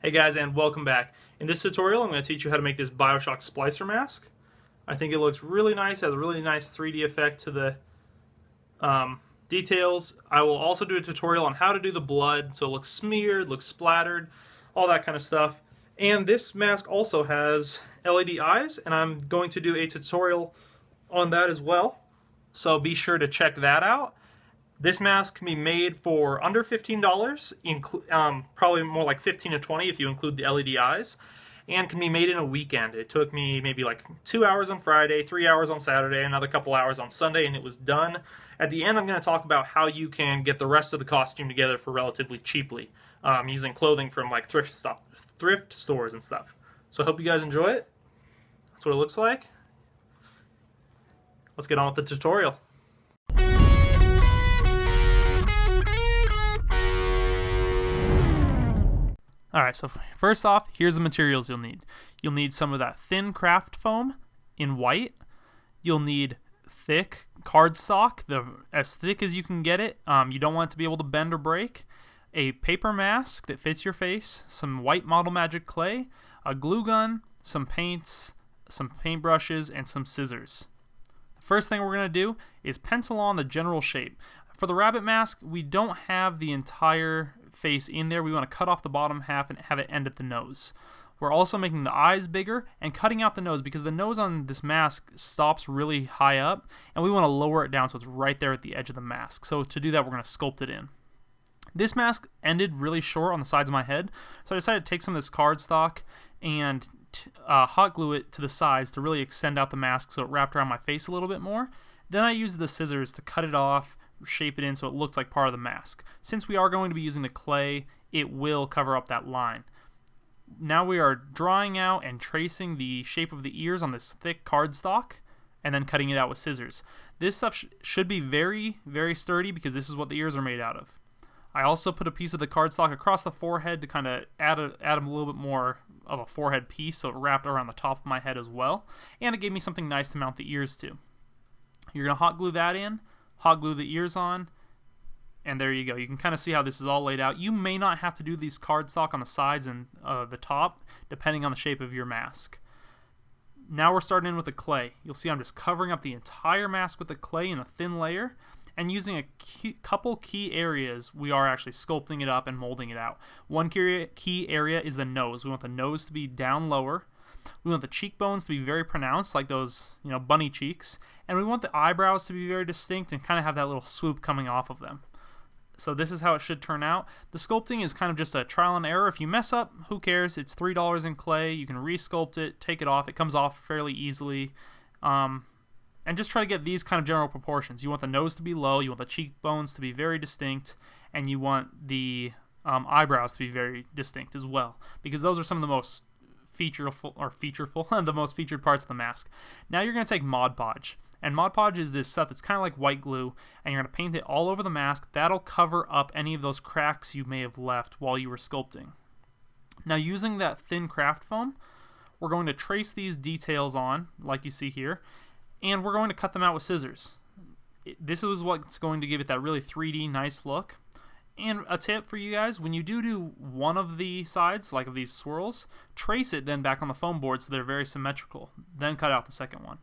Hey guys, and welcome back. In this tutorial, I'm going to teach you how to make this Bioshock Splicer Mask. I think it looks really nice, has a really nice 3D effect to the details. I will also do a tutorial on how to do the blood, so it looks smeared, looks splattered, all that kind of stuff. And this mask also has LED eyes, and I'm going to do a tutorial on that as well. So be sure to check that out. This mask can be made for under $15, probably more like 15 to 20 if you include the LED eyes, and can be made in a weekend. It took me maybe like 2 hours on Friday, 3 hours on Saturday, another couple hours on Sunday, and it was done. At the end, I'm going to talk about how you can get the rest of the costume together for relatively cheaply, using clothing from like thrift stores and stuff. So I hope you guys enjoy it. That's what it looks like. Let's get on with the tutorial. Alright, so first off, here's the materials you'll need. You'll need some of that thin craft foam in white. You'll need thick cardstock, as thick as you can get it. You don't want it to be able to bend or break. A paper mask that fits your face, some white Model Magic clay, a glue gun, some paints, some paintbrushes, and some scissors. The first thing we're going to do is pencil on the general shape. For the rabbit mask, we don't have the entire face in there. We want to cut off the bottom half and have it end at the nose. We're also making the eyes bigger and cutting out the nose because the nose on this mask stops really high up, and we want to lower it down so it's right there at the edge of the mask. So to do that, we're going to sculpt it in. This mask ended really short on the sides of my head, so I decided to take some of this cardstock and hot glue it to the sides to really extend out the mask so it wrapped around my face a little bit more. Then I used the scissors to cut it off, shape it in so it looked like part of the mask. Since we are going to be using the clay, it will cover up that line. Now we are drawing out and tracing the shape of the ears on this thick cardstock and then cutting it out with scissors. This stuff should be very, very sturdy because this is what the ears are made out of. I also put a piece of the cardstock across the forehead to kind of add a little bit more of a forehead piece so it wrapped around the top of my head as well, and it gave me something nice to mount the ears to. You're going to hot glue that in, hot glue the ears on, and there you go. You can kind of see how this is all laid out. You may not have to do these cardstock on the sides and the top, depending on the shape of your mask. Now we're starting in with the clay. You'll see I'm just covering up the entire mask with the clay in a thin layer, and using a couple key areas, we are actually sculpting it up and molding it out. One key area is the nose. We want the nose to be down lower. We want the cheekbones to be very pronounced, like those, bunny cheeks. And we want the eyebrows to be very distinct and kind of have that little swoop coming off of them. So this is how it should turn out. The sculpting is kind of just a trial and error. If you mess up, who cares? It's $3 in clay. You can resculpt it, take it off. It comes off fairly easily. And just try to get these kind of general proportions. You want the nose to be low, you want the cheekbones to be very distinct, and you want the eyebrows to be very distinct as well, because those are some of the most the most featured parts of the mask. Now you're going to take Mod Podge. And Mod Podge is this stuff that's kind of like white glue, and you're going to paint it all over the mask. That'll cover up any of those cracks you may have left while you were sculpting. Now using that thin craft foam, we're going to trace these details on, like you see here, and we're going to cut them out with scissors. This is what's going to give it that really 3D nice look. And a tip for you guys, when you do one of the sides, like of these swirls, trace it then back on the foam board so they're very symmetrical. Then cut out the second one.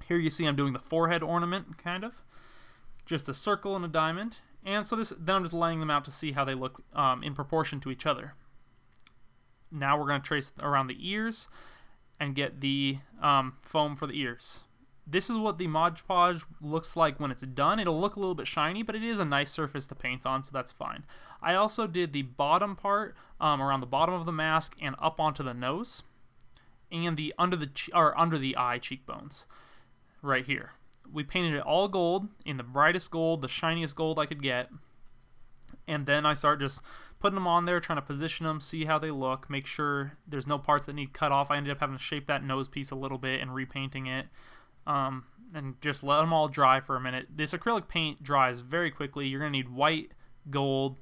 Here you see I'm doing the forehead ornament, kind of. Just a circle and a diamond. And so then I'm just laying them out to see how they look in proportion to each other. Now we're going to trace around the ears and get the foam for the ears. This is what the Mod Podge looks like when it's done. It'll look a little bit shiny, but it is a nice surface to paint on, so that's fine. I also did the bottom part around the bottom of the mask and up onto the nose, and the under the eye cheekbones, right here. We painted it all gold, in the brightest gold, the shiniest gold I could get, and then I start just putting them on there, trying to position them, see how they look, make sure there's no parts that need cut off. I ended up having to shape that nose piece a little bit and repainting it. And just let them all dry for a minute. This acrylic paint dries very quickly. You're going to need white, gold,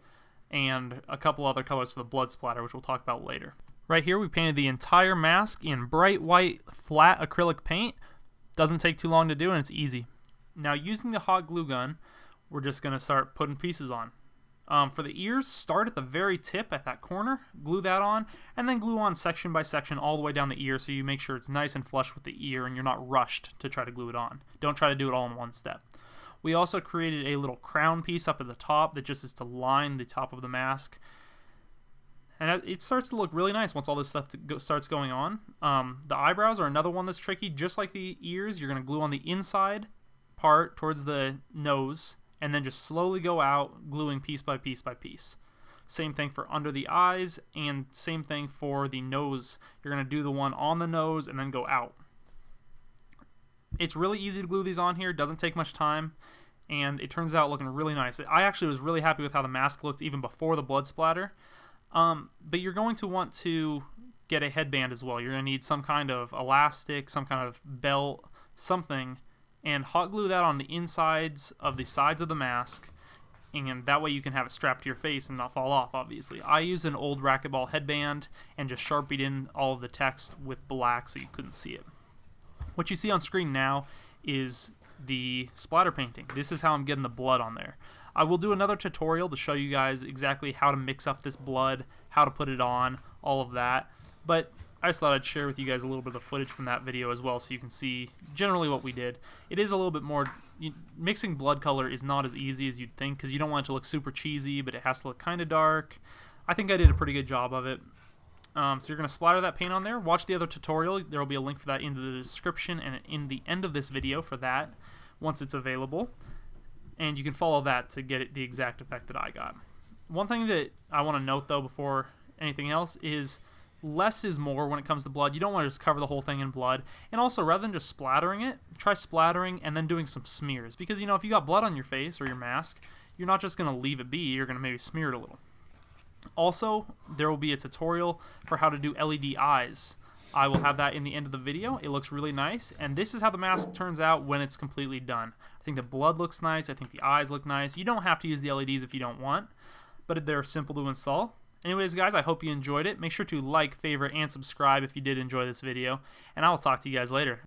and a couple other colors for the blood splatter, which we'll talk about later. Right here we painted the entire mask in bright white flat acrylic paint. Doesn't take too long to do, and it's easy. Now using the hot glue gun, we're just going to start putting pieces on. For the ears, start at the very tip at that corner, glue that on, and then glue on section by section all the way down the ear so you make sure it's nice and flush with the ear and you're not rushed to try to glue it on. Don't try to do it all in one step. We also created a little crown piece up at the top that just is to line the top of the mask. And it starts to look really nice once all this stuff starts going on. The eyebrows are another one that's tricky. Just like the ears, you're going to glue on the inside part towards the nose, and then just slowly go out, gluing piece by piece by piece. Same thing for under the eyes, and same thing for the nose. You're going to do the one on the nose and then go out. It's really easy to glue these on here. It doesn't take much time, and it turns out looking really nice. I actually was really happy with how the mask looked even before the blood splatter. But you're going to want to get a headband as well. You're going to need some kind of elastic, some kind of belt, something, and hot glue that on the insides of the sides of the mask, and that way you can have it strapped to your face and not fall off, obviously. I used an old racquetball headband and just sharpied in all of the text with black so you couldn't see it. What you see on screen now is the splatter painting. This is how I'm getting the blood on there. I will do another tutorial to show you guys exactly how to mix up this blood, how to put it on, all of that, but I just thought I'd share with you guys a little bit of footage from that video as well so you can see generally what we did. It is a little bit more, mixing blood color is not as easy as you'd think because you don't want it to look super cheesy, but it has to look kind of dark. I think I did a pretty good job of it. So you're going to splatter that paint on there. Watch the other tutorial. There will be a link for that in the description and in the end of this video for that once it's available. And you can follow that to get it the exact effect that I got. One thing that I want to note though before anything else is less is more when it comes to blood. You don't want to just cover the whole thing in blood. And also, rather than just splattering it, try splattering and then doing some smears. Because, you know, if you got blood on your face or your mask, you're not just going to leave it be. You're going to maybe smear it a little. Also, there will be a tutorial for how to do LED eyes. I will have that in the end of the video. It looks really nice. And this is how the mask turns out when it's completely done. I think the blood looks nice. I think the eyes look nice. You don't have to use the LEDs if you don't want, but they're simple to install. Anyways, guys, I hope you enjoyed it. Make sure to like, favorite, and subscribe if you did enjoy this video, and I will talk to you guys later.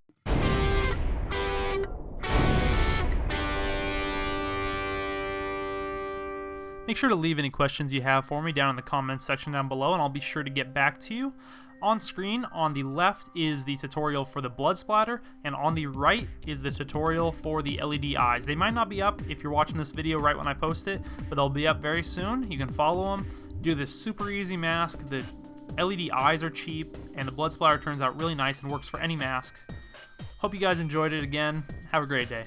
Make sure to leave any questions you have for me down in the comments section down below, and I'll be sure to get back to you. On screen, on the left is the tutorial for the blood splatter, and on the right is the tutorial for the LED eyes. They might not be up if you're watching this video right when I post it, but they'll be up very soon. You can follow them. Do this super easy mask. The LED eyes are cheap, and the blood splatter turns out really nice and works for any mask. Hope you guys enjoyed it again. Have a great day.